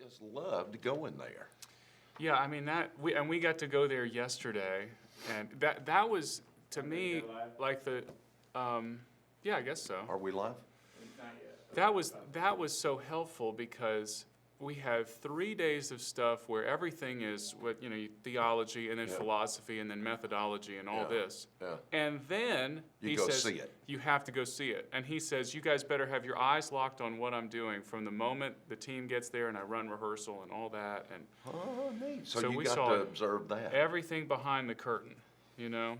just loved going there. Yeah, I mean we got to go there yesterday, and that was to me like yeah, I guess so. Are we live? That was so helpful because we had 3 days of stuff where everything is what theology and then philosophy and then methodology and all this. Yeah. And then You he go says see it. you have to go see it. And he says you guys better have your eyes locked on what I'm doing from the moment the team gets there and I run rehearsal and all that. And Oh, neat. So So you we got saw to observe that. everything behind the curtain, It's You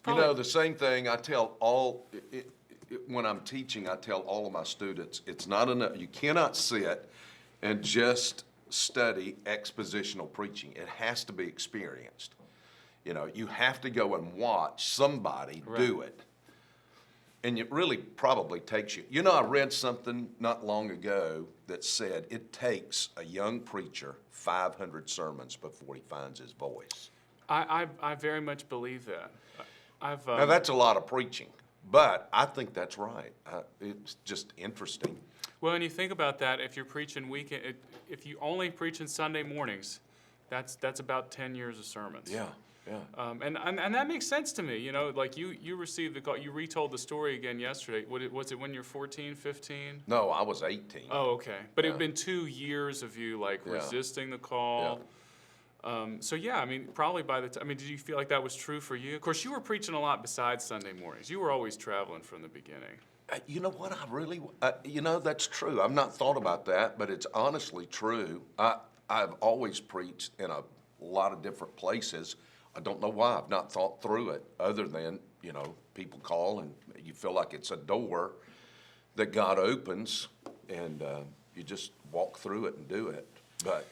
probably, know, the same thing I tell when I'm teaching, I tell all of my students, it's not enough. You cannot sit and just study expositional preaching. It has to be experienced. You have to go and watch somebody do it. And it really probably takes you. I read something not long ago that said it takes a young preacher 500 sermons before he finds his voice. I very much believe that. Now, that's a lot of preaching, but I think that's right. It's just interesting. Well, and you think about that, if you're preaching weekend, if you only preach on Sunday mornings, that's about 10 years of sermons. Yeah. And that makes sense to me. Like you received the call, you retold the story again yesterday. Was it when you're 14, 15? No, I was 18. Oh, okay. But it'd been 2 years of you resisting the call. So yeah, I mean, probably by the time, did you feel like that was true for you? Of course, you were preaching a lot besides Sunday mornings. You were always traveling from the beginning. You know what? That's true. I've not thought about that, but it's honestly true. I've always preached in a lot of different places. I don't know why. I've not thought through it other than, people call and you feel like it's a door that God opens and you just walk through it and do it. But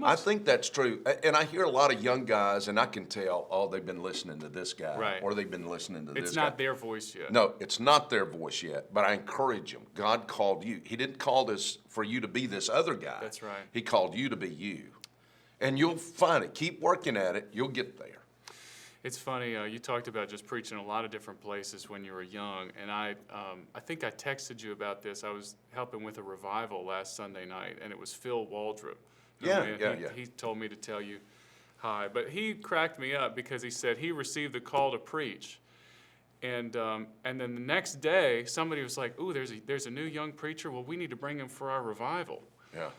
I think that's true. And I hear a lot of young guys, and I can tell, they've been listening to this guy, right, or they've been listening to this guy. It's not their voice yet. No, it's not their voice yet, but I encourage them. God called you. He didn't call this for you to be this other guy. That's right. He called you to be you. And you'll find it. Keep working at it. You'll get there. It's funny, you talked about just preaching a lot of different places when you were young, and I think I texted you about this. I was helping with a revival last Sunday night, and it was Phil Waldrop. He told me to tell you hi, but he cracked me up because he said he received the call to preach, and then the next day somebody was like, "Ooh, there's a new young preacher. Well, we need to bring him for our revival." Yeah.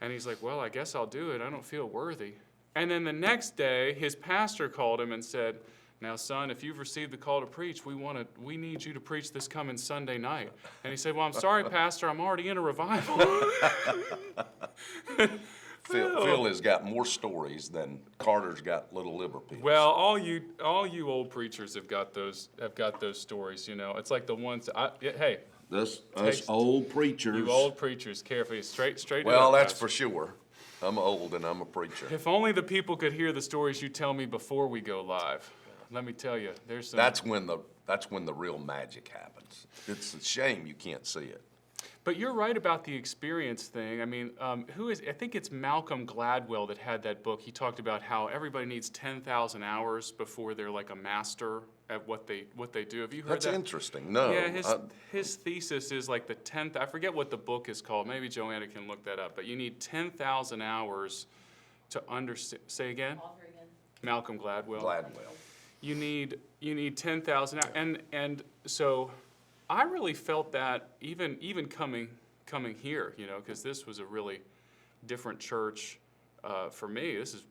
And he's like, "Well, I guess I'll do it. I don't feel worthy." And then the next day, his pastor called him and said, "Now, son, if you've received the call to preach, we need you to preach this coming Sunday night." And he said, "Well, I'm sorry, Pastor, I'm already in a revival." Phil has got more stories than Carter's got Little Liberty. Well, all you old preachers have got those stories. It's like the ones. Hey, us old preachers. You old preachers, carefully, straight. Well, that's for sure. I'm old and I'm a preacher. If only the people could hear the stories you tell me before we go live. Let me tell you, there's some. That's when the real magic happens. It's a shame you can't see it. But you're right about the experience thing. I mean, I think it's Malcolm Gladwell that had that book. He talked about how everybody needs 10,000 hours before they're like a master at what they do. Have you heard that? That's interesting. No. Yeah, his thesis is like the 10th. I forget what the book is called. Maybe Joanna can look that up. But you need 10,000 hours to understand. Say again? Author again. Malcolm Gladwell. Gladwell. You need 10,000 hours, and so I really felt that even coming here, because this was a really different church for me. This is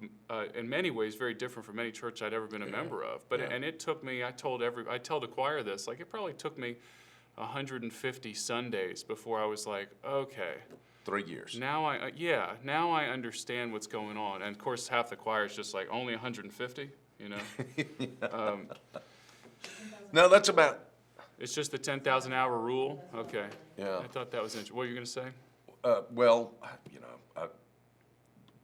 in many ways very different from any church I'd ever been a member of. But and it took me. I tell the choir this. Like it probably took me 150 Sundays before I was like, okay. 3 years. Now I understand what's going on. And of course, half the choir is just like only 150. No, that's about. It's just the 10,000 hour rule? Okay. Yeah. I thought that was interesting. What were you going to say? Well, a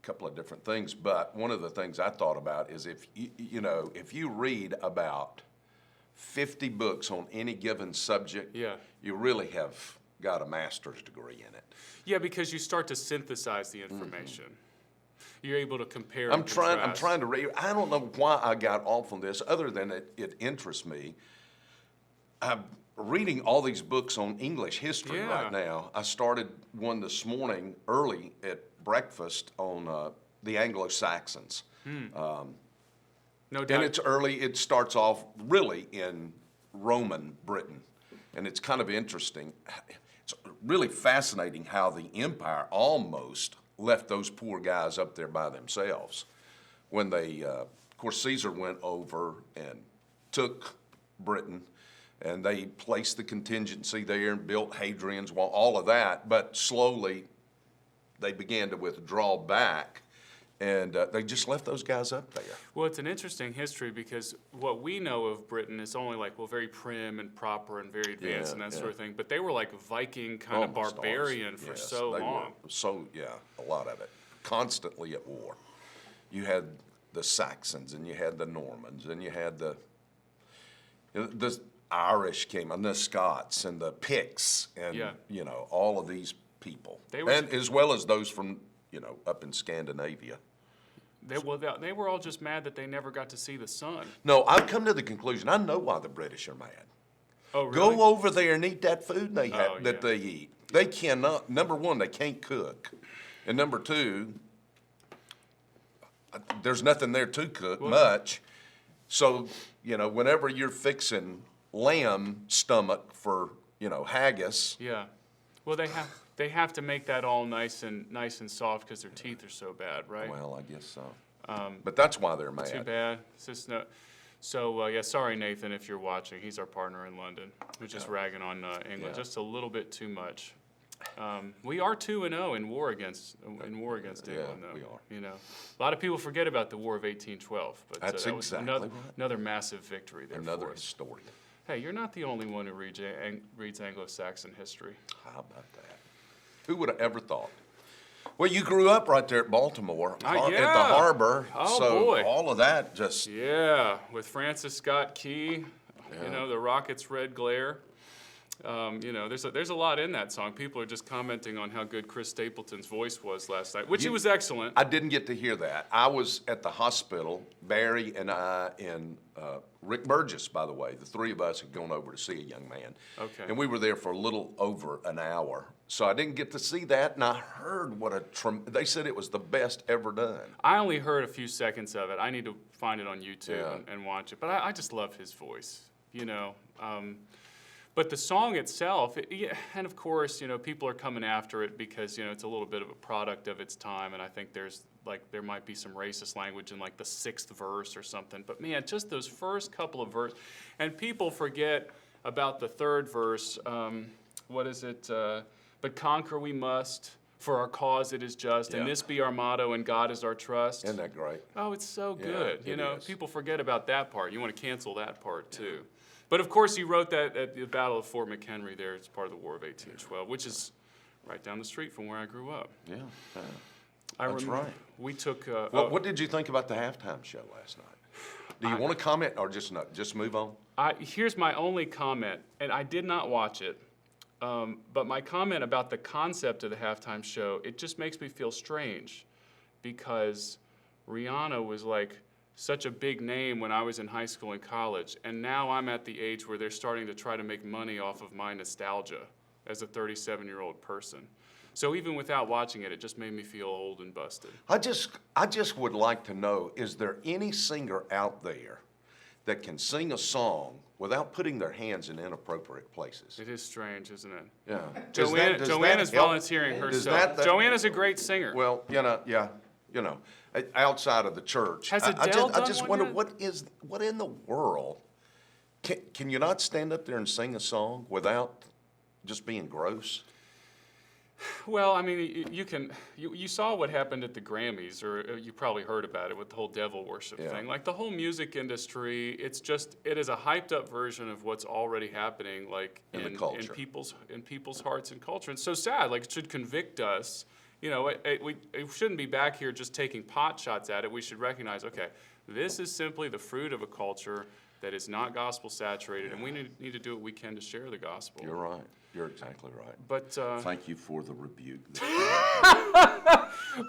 couple of different things, but one of the things I thought about is if you read about 50 books on any given subject, you really have got a master's degree in it. Yeah, because you start to synthesize the information. Mm-hmm. You're able to compare. I'm trying to read. I don't know why I got off on this, other than it interests me. I'm reading all these books on English history right now. I started one this morning early at breakfast on the Anglo-Saxons. No And doubt. it's early, it starts off really in Roman Britain. And it's kind of interesting. It's really fascinating how the empire almost left those poor guys up there by themselves. When they, of course, Caesar went over and took Britain, and they placed the contingency there and built Hadrian's Wall, all of that. But slowly, they began to withdraw back. And they just left those guys up there. Well, it's an interesting history because what we know of Britain is only like, well, very prim and proper and very advanced and that sort of thing. But they were like Viking kind of Almost barbarian always. for Yes, so they long. were. So, yeah, a lot of it. Constantly at war. You had the Saxons, and you had the Normans, and you had the Irish came, and the Scots, and the Picts, and, you know, all of these people. And as well as those from, you know, up in Scandinavia. They were all just mad that they never got to see the sun. No, I've come to the conclusion, I know why the British are mad. Oh, really? Go over there and eat that food they that they eat. They cannot, number one, they can't cook. And number two, there's nothing there to cook much. So, you know, whenever you're fixing lamb stomach for, you know, haggis. Yeah. Well, they have to make that all nice and soft because their teeth are so bad, right? Well, I guess so. But that's why they're mad. Too bad. It's just no. So yeah, sorry Nathan if you're watching. He's our partner in London. We're just ragging on England just a little bit too much. We are 2-0 in war against England, though. We are. You know, a lot of people forget about the War of 1812, but That's that was exactly right. another massive victory there. Another for us. historian. Hey, you're not the only one who reads Anglo-Saxon history. How about that? Who would have ever thought? Well, you grew up right there at Baltimore, at the harbor. Oh, so boy. all of that just... Yeah, with Francis Scott Key, you know, the rocket's red glare. You know, there's a lot in that song. People are just commenting on how good Chris Stapleton's voice was last night, which it was excellent. I didn't get to hear that. I was at the hospital, Barry and I and Rick Burgess, by the way. The three of us had gone over to see a young man. Okay. And we were there for a little over an hour. So I didn't get to see that, and I heard they said it was the best ever done. I only heard a few seconds of it. I need to find it on YouTube and watch it. But I just love his voice, you know. But the song itself, and of course, you know, people are coming after it because, you know, it's a little bit of a product of its time, and I think there might be some racist language in like the 6th verse or something. But man, just those first couple of verses, and people forget about the 3rd verse. What is it? But conquer we must, for our cause it is just, and this be our motto, and God is our trust. Isn't that great? Oh, it's so good. Yeah, you know, is. people forget about that part. You want to cancel that part too. But of course, he wrote that at the Battle of Fort McHenry there. It's part of the War of 1812, which is right down the street from where I grew up. Yeah, That's right. We took... what did you think about the halftime show last night? Do you want to comment or just move on? Here's my only comment, and I did not watch it, but my comment about the concept of the halftime show, it just makes me feel strange because Rihanna was like such a big name when I was in high school and college, and now I'm at the age where they're starting to try to make money off of my nostalgia as a 37-year-old person. So even without watching it, it just made me feel old and busted. I just would like to know, is there any singer out there that can sing a song without putting their hands in inappropriate places? It is strange, isn't it? Yeah. Joanna's volunteering herself. Joanna's a great singer. Well, you know, outside of the church. Has Adele I just done wonder one what in the world can you not stand up there and sing a song without just being gross? Well, I mean, you saw what happened at the Grammys, or you probably heard about it with the whole devil worship thing. Like the whole music industry, it is a hyped up version of what's already happening, like in the culture, in people's hearts and culture. And it's so sad. Like it should convict us. You know, we shouldn't be back here just taking pot shots at it. We should recognize, okay, this is simply the fruit of a culture that is not gospel saturated, and we need to do what we can to share the gospel. You're right. You're exactly right. But thank you for the rebuke.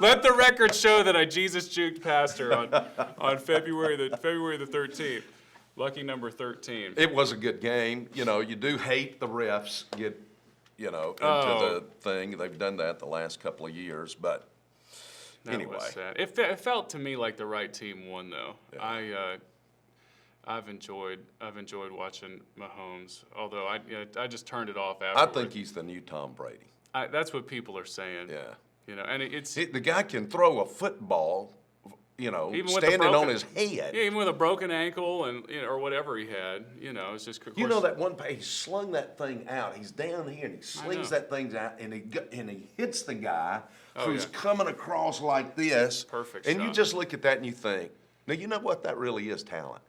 Let the record show that I Jesus juked pastor on February the 13th. Lucky number 13. It was a good game. You know, you do hate the refs get, into the thing. They've done that the last couple of years, but Anyway. was sad. It felt to me like the right team won, though. Yeah. I've enjoyed watching Mahomes. Although I just turned it off I afterward. think he's the new Tom Brady. That's what people are saying. Yeah. You know, and it's The guy can throw a football, Even with a standing broken- on his head. yeah, even with a broken ankle and or whatever he had. It's just. You know that one play, he slung that thing out. He's down here and he slings that thing out and he hits the guy who's coming across like this. Perfect And you shot. just look at that and you think, now you know what? That really is talent.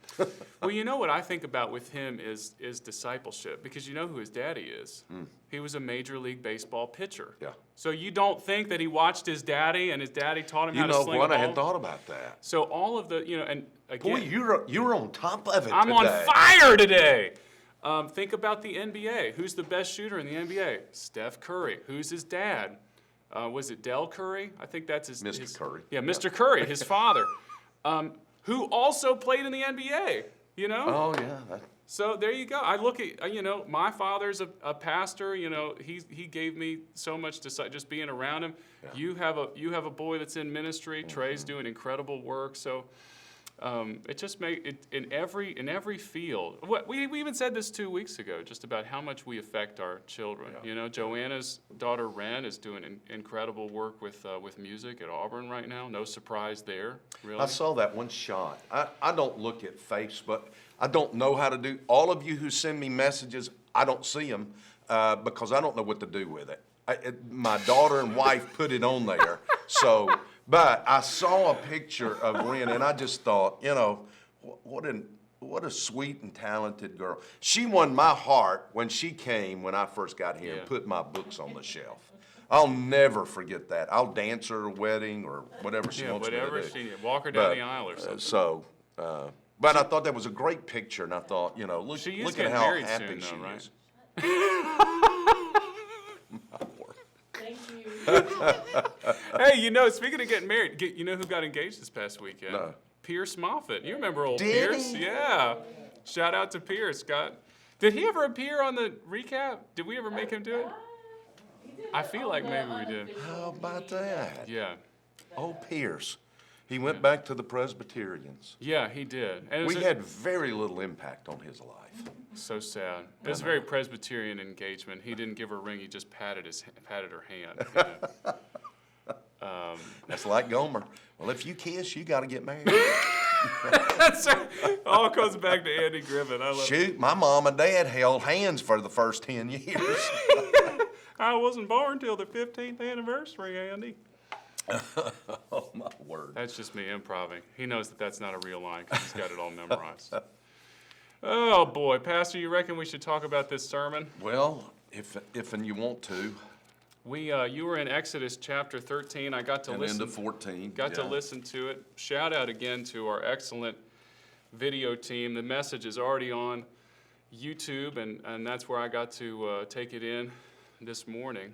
Well, you know what I think about with him is discipleship, because you know who his daddy is. He was a Major League Baseball pitcher. Yeah. So you don't think that he watched his daddy and his daddy taught him how to sling a ball? I had thought about that. So all of the, and again, Boy, you're on top of it I'm today. on fire today. Think about the NBA. Who's the best shooter in the NBA? Steph Curry. Who's his dad? Was it Del Curry? I think that's his. Mr. Curry. Yeah, Mr. Curry, his father, who also played in the NBA. Oh, yeah. So there you go. I look at, my father's a pastor. He gave me so much to just being around him. Yeah. You have a boy that's in ministry. Trey's doing incredible work. So it just made it in every field. We even said this 2 weeks ago, just about how much we affect our children. Yeah. Joanna's daughter Ren is doing incredible work with music at Auburn right now. No surprise there, really. I saw that one shot. I don't look at Facebook. I don't know how to do. All of you who send me messages, I don't see them because I don't know what to do with it. My daughter and wife put it on there. So, but I saw a picture of Ren, and I just thought, what a sweet and talented girl. She won my heart when she came when I first got here and put my books on the shelf. I'll never forget that. I'll dance her a wedding or whatever she wants me to do. Whatever walk her down the aisle or something. But I thought that was a great picture, and I thought, look at how happy she is. Thank you. Hey, speaking of getting married, you know who got engaged this past weekend? No. Pierce Moffat. You remember old Did Pierce? he? Yeah. Shout out to Pierce. Did he ever appear on the recap? Did we ever make him do it? I feel like maybe we did. How about that? Yeah. Oh, Pierce. He went back to the Presbyterians. Yeah, he did. And We had very little impact on his life. so sad. It was a very Presbyterian engagement. He didn't give her a ring. He just patted her hand. That's like Gomer. Well, if you kiss, you got to get married. That's right. All comes back to Andy Griffin. I love Shoot, my mom and dad held hands for the first 10 years. I wasn't born till the 15th anniversary, Andy. Oh, my word. That's just me improving. He knows that that's not a real line because he's got it all memorized. Oh, boy. Pastor, you reckon we should talk about this sermon? Well, if and you want to. You were in Exodus chapter 13. I got to And listen. into 14. Got to listen to it. Shout out again to our excellent video team. The message is already on YouTube, and that's where I got to take it in this morning.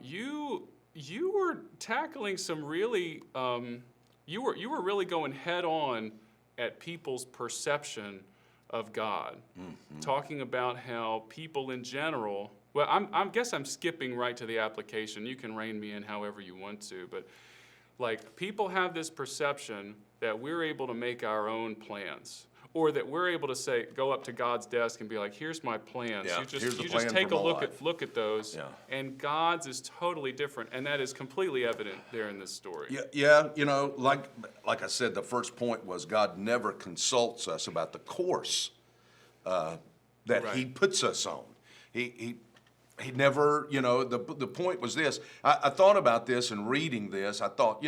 You were tackling some really, you were really going head on at people's perception of God, talking about how people in general. Well, I guess I'm skipping right to the application. You can rein me in however you want to, but like people have this perception that we're able to make our own plans, or that we're able to say, go up to God's desk and be like, "Here's my plans." Yeah, you here's the just plan take for a my look life. at those, Yeah. and God's is totally different, and that is completely evident there in this story. Yeah, like I said, the first point was God never consults us about the course that Right. He puts us on. He never, the point was this. I thought about this and reading this. I thought,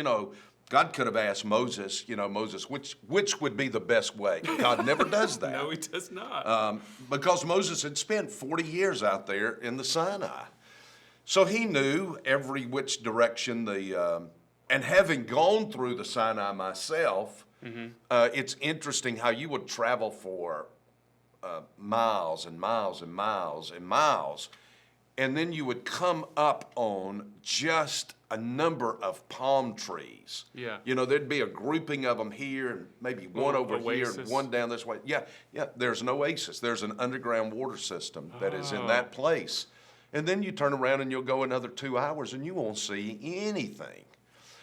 God could have asked Moses, Moses, which would be the best way? God never does that. No, he does not. Because Moses had spent 40 years out there in the Sinai. So he knew every which direction and having gone through the Sinai myself, it's interesting how you would travel for miles and miles and miles and miles, and then you would come up on just a number of palm trees. Yeah. There'd be a grouping of them here and maybe one over here and oasis. one down this way. Yeah, there's an oasis. There's an underground water system that is in that place. And then you turn around and you'll go another 2 hours and you won't see anything.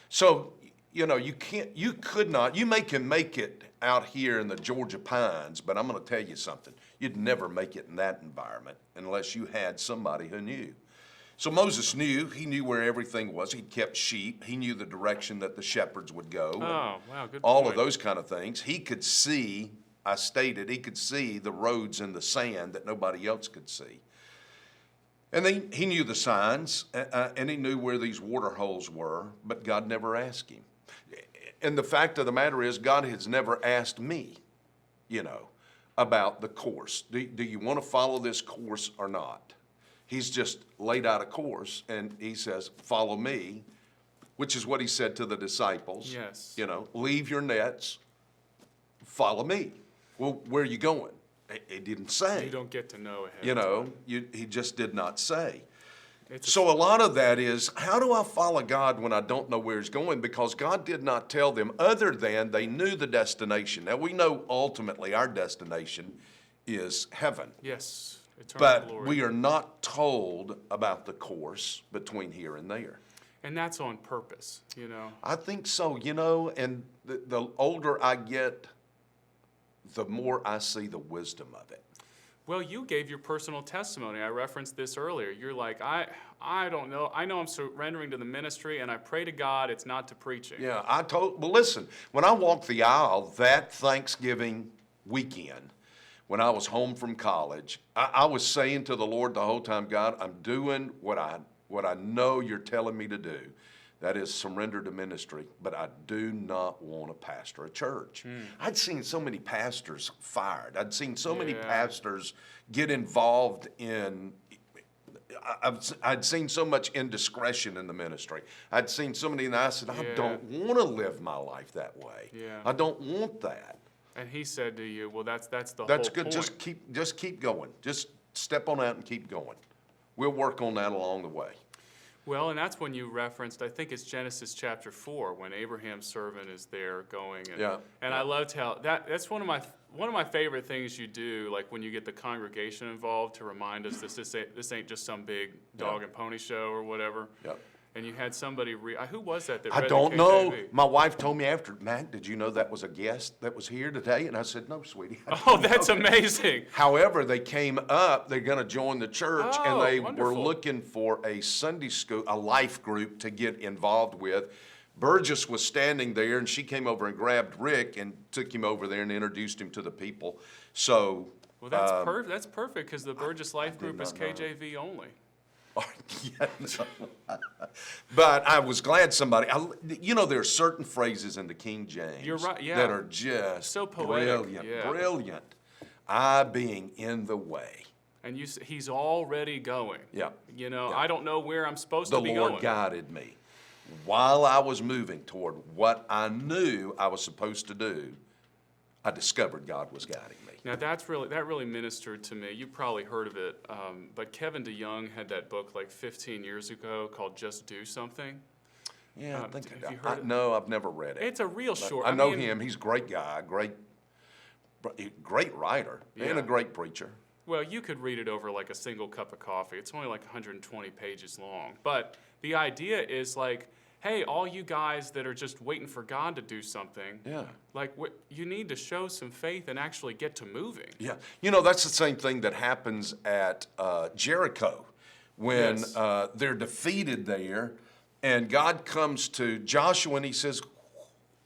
So, you know, you can make it out here in the Georgia pines, but I'm going to tell you something. You'd never make it in that environment unless you had somebody who knew. So Moses knew. He knew where everything was. He kept sheep. He knew the direction that the shepherds would go. Oh, wow, good All point. of those kind of things. He could see, I stated, he could see the roads in the sand that nobody else could see. And then he knew the signs, and he knew where these water holes were, but God never asked him. And the fact of the matter is, God has never asked me, you know, about the course. Do you want to follow this course or not? He's just laid out a course, and he says, follow me, which is what he said to the disciples. Yes. You know, leave your nets, follow me. Well, where are you going? He didn't say. You don't get to know ahead You of know, time. he just did not say. It's So a lot of that is, how do I follow God when I don't know where he's going? Because God did not tell them, other than they knew the destination. Now, we know ultimately our destination is heaven. yes, eternal But glory. we are not told about the course between here and there. And that's on purpose, you know. I think so, you know, and the older I get, the more I see the wisdom of it. Well, you gave your personal testimony. I referenced this earlier. You're like, I don't know. I know I'm surrendering to the ministry, and I pray to God it's not to preaching. Yeah, well, listen, when I walked the aisle that Thanksgiving weekend, when I was home from college, I was saying to the Lord the whole time, God, I'm doing what I know you're telling me to do. That is surrender to ministry, but I do not want to pastor a church. I'd seen so many pastors fired. I'd seen so many Yeah. pastors get involved in, I'd seen so much indiscretion in the ministry. I'd seen so many, and I said, I Yeah. don't want to live my life that way. Yeah. I don't want that. And he said to you, well, that's the That's whole good. point. Just keep going. Just step on out and keep going. We'll work on that along the way. Well, and that's when you referenced, I think it's Genesis chapter 4, when Abraham's servant is there going. And, Yeah. and I loved how that's one of my favorite things you do, like when you get the congregation involved to remind us this ain't just some big dog and pony show or whatever. Yep. And you had somebody who was that I read don't the know. KJV? My wife told me after, Matt, did you know that was a guest that was here today? And I said, no, sweetie. I Oh, didn't that's know." amazing. However, they came up, they're going to join the church, and Oh, they were wonderful. looking for a Sunday school, a life group to get involved with. Burgess was standing there, and she came over and grabbed Rick and took him over there and introduced him to the people. So, Well, that's perfect because the Burgess Life Group is not know. KJV only. yeah, no. But I was glad somebody, you know, there are certain phrases in the King James You're right, yeah. that are just So poetic, brilliant, yeah. brilliant. I being in the way. And he's already going. Yeah. You know, Yeah. I don't know where I'm supposed The to be Lord going. guided me. While I was moving toward what I knew I was supposed to do, I discovered God was guiding me. Now that really ministered to me. You probably heard of it, but Kevin DeYoung had that book like 15 years ago called "Just Do Something." Yeah, I think have you heard it? no, I've never read it. It's a real short. I know mean, him. He's a great guy, great writer, and Yeah. a great preacher. Well, you could read it over like a single cup of coffee. It's only like 120 pages long. But the idea is like, hey, all you guys that are just waiting for God to do something, Yeah. like you need to show some faith and actually get to moving. Yeah, you know, that's the same thing that happens at Jericho when Yes. they're defeated there, and God comes to Joshua and he says,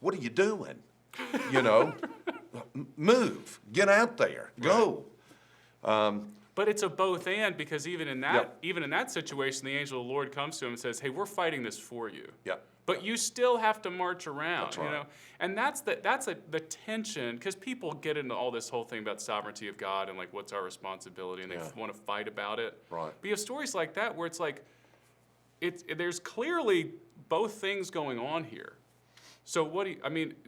what are you doing? You know, move, get out there, go. But it's a both and, because even in that Yep. even in that situation, the angel of the Lord comes to him and says, "Hey, we're fighting this for you." Yeah. But you still have to march around, That's you right. know. And that's the tension, because people get into all this whole thing about sovereignty of God and like what's our responsibility, and they Yeah. want to fight about it. Right. But you have stories like that where it's like, there's clearly both things going on here. So what do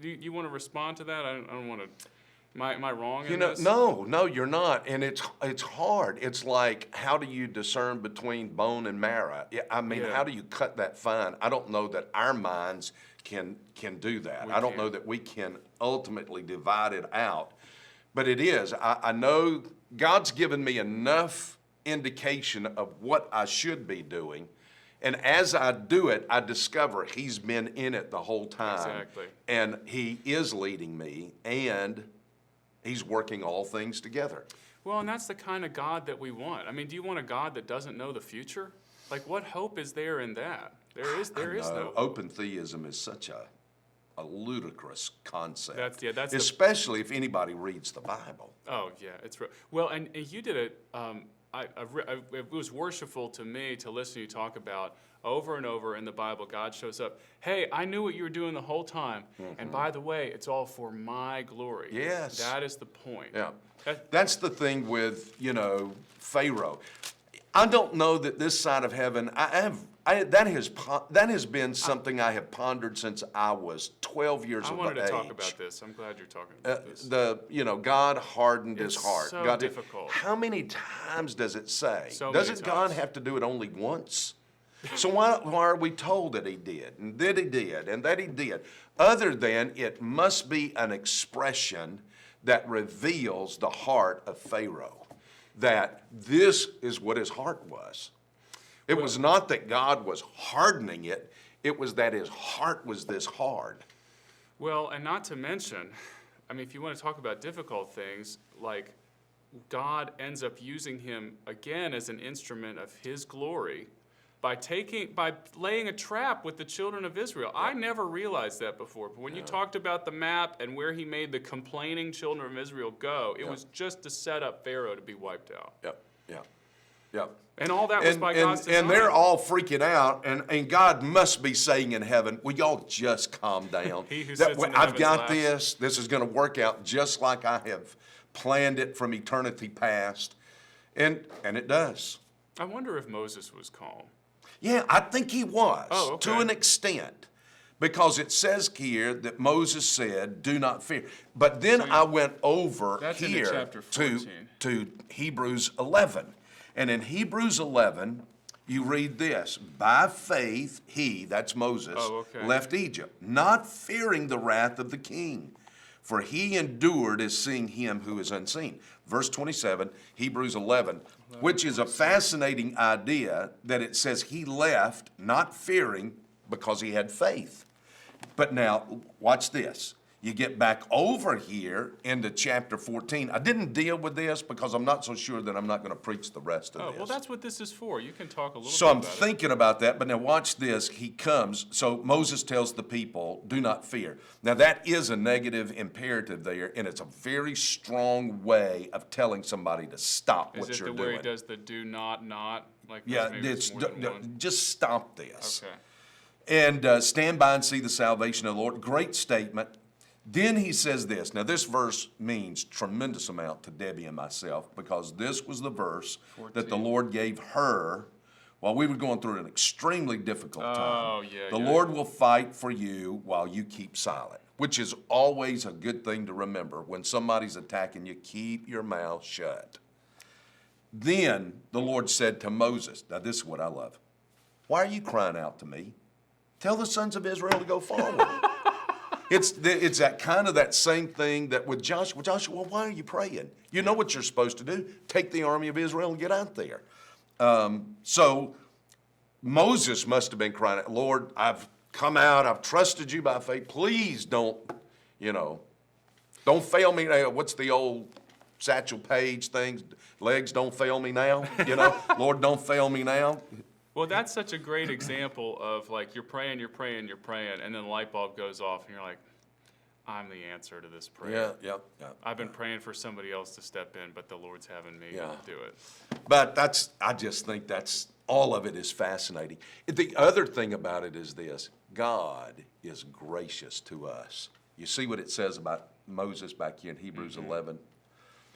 you want to respond to that? I don't want to. Am I wrong in You know, this? no, you're not, and it's hard. It's like, how do you discern between bone and marrow? I mean, Yeah. how do you cut that fine? I don't know that our minds can do that. We I don't know can't. that we can ultimately divide it out. But it is. I know God's given me enough indication of what I should be doing, And as I do it, I discover he's been in it the whole time. Exactly. And he is leading me, and he's working all things together. Well, and that's the kind of God that we want. I mean, do you want a God that doesn't know the future? Like, what hope is there in that? There is no. Open theism is such a ludicrous concept. That's especially if anybody reads the Bible. Oh yeah, it's well, and you did it. It was worshipful to me to listen to you talk about over and over in the Bible. God shows up. Hey, I knew what you were doing the whole time, and by the way, it's all for my glory. Yes, that is the point. Yeah, that's the thing with Pharaoh. I don't know that this side of heaven. That has been something I have pondered since I was 12 years of age. I wanted to talk about this. I'm glad you're talking about this. God hardened his heart. So God difficult. How many times does it say? So Doesn't many God times. have to do it only once? So why are we told that he did, and that he did, and that he did? Other than it must be an expression that reveals the heart of Pharaoh, that this is what his heart was. It was not that God was hardening it, it was that his heart was this hard. Well, and not to mention, I mean, if you want to talk about difficult things, like God ends up using him again as an instrument of his glory by laying a trap with the children of Israel. I never realized that before, but when you talked about the map and where he made the complaining children of Israel go, it was just to set up Pharaoh to be wiped out. Yep. And all that was by God's design. And they're all freaking out, and God must be saying in heaven, will y'all just calm down? He who sits in I've heaven's got lap. this. This is going to work out just like I have planned it from eternity past. And it does. I wonder if Moses was calm. Yeah, I think he was, Oh, okay. to an extent. Because it says here that Moses said, do not fear. But then I went over That's into here chapter to 14. Hebrews 11. And in Hebrews 11, you read this: by faith he, that's Moses, left Egypt, not fearing the wrath of the king. For he endured as seeing him who is unseen. Verse 27, Hebrews 11, which is a fascinating idea that it says he left not fearing because he had faith. But now, watch this. You get back over here into chapter 14. I didn't deal with this because I'm not so sure that I'm not going to preach the rest of this. Well, that's what this is for. You can talk a little So bit I'm about thinking about that, but now watch this. He comes, so Moses tells the people, do not fear. Now that is a negative imperative there, and it's a very strong way of telling somebody to stop what you're doing. Is it where he does the do not? Like Yeah, maybe it's more than one? just stop this. Okay. And stand by and see the salvation of the Lord. Great statement. Then he says this. Now this verse means tremendous amount to Debbie and myself, because this was the verse 14. That the Lord gave her while we were going through an extremely difficult time. The Lord will fight for you while you keep silent, which is always a good thing to remember. When somebody's attacking you, keep your mouth shut. Then the Lord said to Moses, now this is what I love. Why are you crying out to me? Tell the sons of Israel to go forward. It's that kind of that same thing that with Joshua. Joshua, well, why are you praying? You know what you're supposed to do. Take the army of Israel and get out there. So Moses must have been crying out, Lord, I've come out. I've trusted you by faith. Please don't fail me. What's the old Satchel Paige thing? Legs don't fail me now. Lord, don't fail me now. Well, that's such a great example of like you're praying, and then the light bulb goes off, and you're like, I'm the answer to this prayer. Yeah. I've been praying for somebody else to step in, but the Lord's having me do it. But I just think that's, all of it is fascinating. The other thing about it is this: God is gracious to us. You see what it says about Moses back here in Hebrews 11?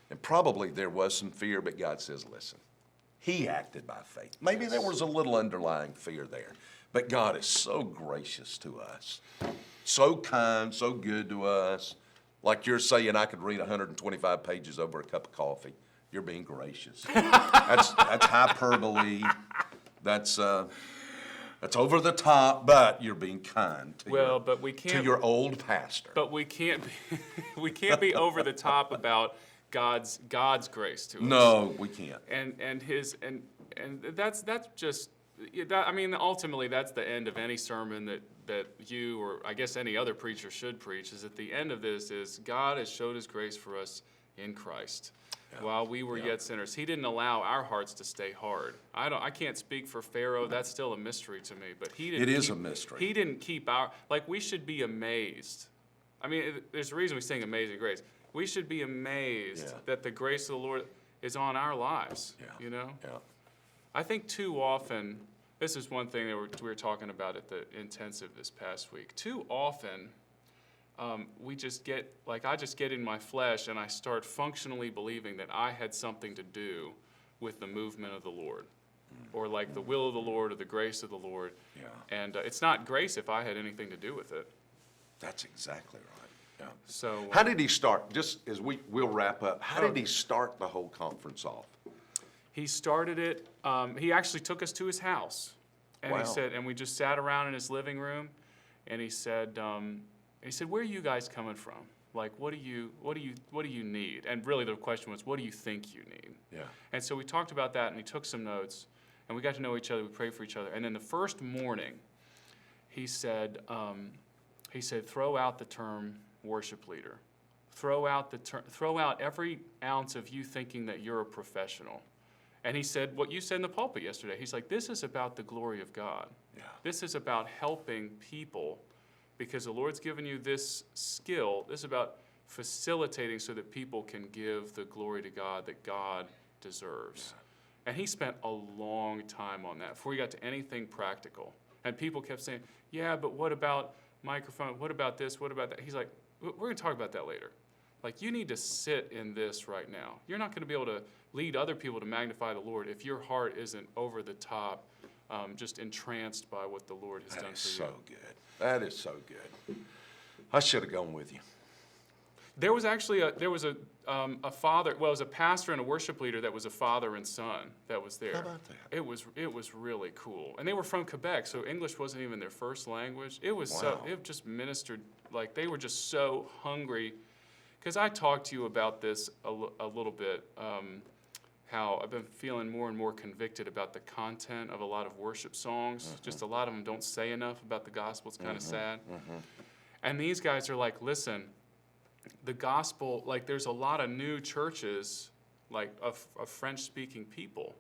And probably there was some fear, but God says, listen. He acted by faith. Maybe there was a little underlying fear there, but God is so gracious to us, so kind, so good to us. Like you're saying, I could read 125 pages over a cup of coffee. You're being gracious. That's hyperbole. That's over the top, but you're being kind to your old pastor. But we can't be over the top about God's grace to us. No, we can't. And that's just I mean, ultimately, that's the end of any sermon that you, or I guess any other preacher should preach, is at the end of this is God has showed his grace for us in Christ. Yeah. While we were yet sinners, he didn't allow our hearts to stay hard. I can't speak for Pharaoh. That's still a mystery to me. But he didn't. It is a mystery. He didn't keep we should be amazed. I mean, there's a reason we sing Amazing Grace. We should be amazed that the grace of the Lord is on our lives. Yeah. Yeah. I think too often, this is one thing that we were talking about at the intensive this past week. Too often, we just get, I just get in my flesh and I start functionally believing that I had something to do with the movement of the Lord, or like the will of the Lord or the grace of the Lord. Yeah. And it's not grace if I had anything to do with it. That's exactly right. Yeah. So how did he start? Just as we'll wrap up. How did he start the whole conference off? He started it. He actually took us to his house, and he said, and we just sat around in his living room, and he said, "Where are you guys coming from? Like, what do you need?" And really, the question was, "What do you think you need?" Yeah. And so we talked about that, and he took some notes, and we got to know each other. We prayed for each other, and then the first morning, he said, "Throw out the term worship leader. Throw out every ounce of you thinking that you're a professional." And he said what you said in the pulpit yesterday. He's like, this is about the glory of God. Yeah. This is about helping people because the Lord's given you this skill. This is about facilitating so that people can give the glory to God that God deserves. Yeah. And he spent a long time on that before he got to anything practical. And people kept saying, yeah, but what about microphone? What about this? What about that? He's like, we're going to talk about that later. Like, you need to sit in this right now. You're not going to be able to lead other people to magnify the Lord if your heart isn't over the top, just entranced by what the Lord has done for you. That is so good. That is so good. I should have gone with you. There was actually a father, well, it was a pastor and a worship leader that was a father and son that was there. How about that? It was really cool. And they were from Quebec, so English wasn't even their first language. It was it just ministered, like they were just so hungry. Because I talked to you about this a little bit, how I've been feeling more and more convicted about the content of a lot of worship songs. Mm-hmm. Just a lot of them don't say enough about the gospel. It's kind of sad. Mm-hmm. And these guys are like, listen, the gospel, like there's a lot of new churches, like of French-speaking people,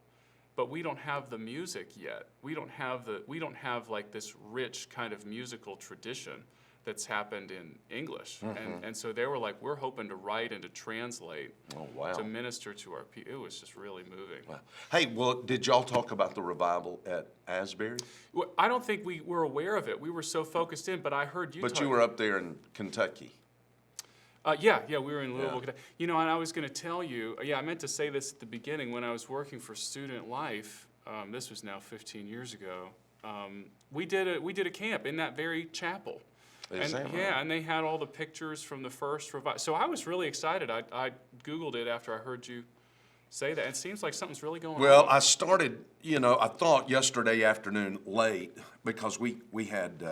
but we don't have the music yet. We don't have like this rich kind of musical tradition that's happened in English. Mm-hmm. And so they were like, we're hoping to write and to translate to minister to our people. It was just really moving. Wow. Hey, well, did y'all talk about the revival at Asbury? Well, I don't think we were aware of it. We were so focused in, but I heard you talk. But you were up there in Kentucky. Yeah, we were in Louisville, Kentucky. You know, and I was going to tell you, I meant to say this at the beginning, when I was working for Student Life, this was now 15 years ago, we did a camp in that very chapel. And they had all the pictures from the first revival. So I was really excited. I Googled it after I heard you say that. It seems like something's really going on. Well, I started, I thought yesterday afternoon late because we had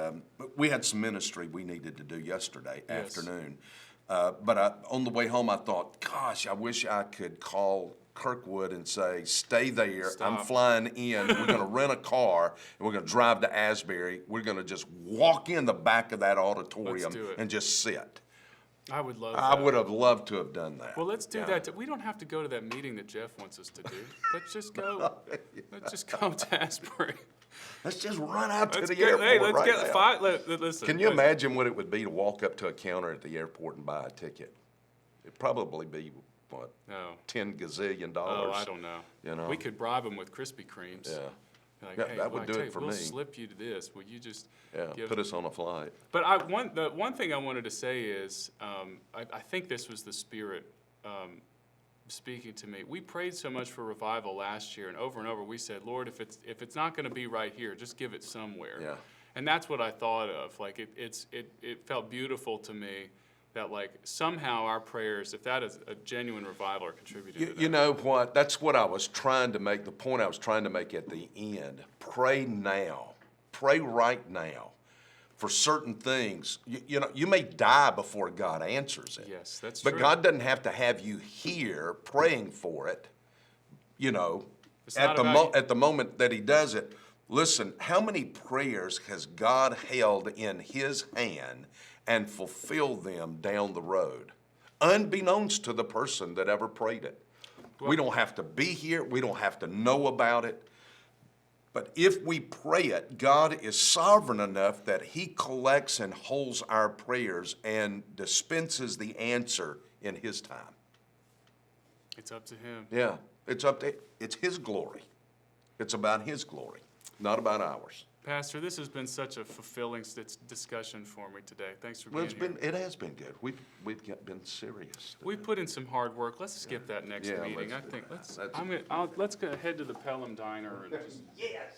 some ministry we needed to do yesterday afternoon. But on the way home, I thought, gosh, I wish I could call Kirkwood and say, stay there. Stop. I'm flying in. We're going to rent a car, and we're going to drive to Asbury. We're going to just walk in the back of that auditorium and just sit. I would love that. I would have loved to have done that. Well, let's do that. We don't have to go to that meeting that Jeff wants us to do. Let's just go. Let's just go to Asbury. Let's just run out to the airport. Hey, let's get five. Listen. Can you imagine what it would be to walk up to a counter at the airport and buy a ticket? It'd probably be, what, $10 gazillion? Oh, I don't know. We could bribe them with Krispy Kremes. Yeah. Like, hey, that would do it for me. We'll slip you to this. Will you just put us on a flight? But the one thing I wanted to say is, I think this was the Spirit speaking to me. We prayed so much for revival last year, and over we said, Lord, if it's not going to be right here, just give it somewhere. Yeah. And that's what I thought of. Like it felt beautiful to me that like somehow our prayers, if that is a genuine revival, are contributing to that. You know what? That's what I was trying to make, the point I was trying to make at the end. Pray now. Pray right now for certain things. You may die before God answers it. Yes, that's true. But God doesn't have to have you here praying for it, at the moment that he does it. Listen, how many prayers has God held in his hand and fulfilled them down the road, unbeknownst to the person that ever prayed it? We don't have to be here. We don't have to know about it. But if we pray it, God is sovereign enough that he collects and holds our prayers and dispenses the answer in his time. It's up to him. Yeah, it's his glory. It's about his glory, not about ours. Pastor, this has been such a fulfilling discussion for me today. Thanks for Well, being here. it has been good. We've been serious. We put in some hard work. Let's skip that next Yeah, meeting. let's I do think that. let's go ahead to the Pelham Diner and just Yes.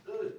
Good.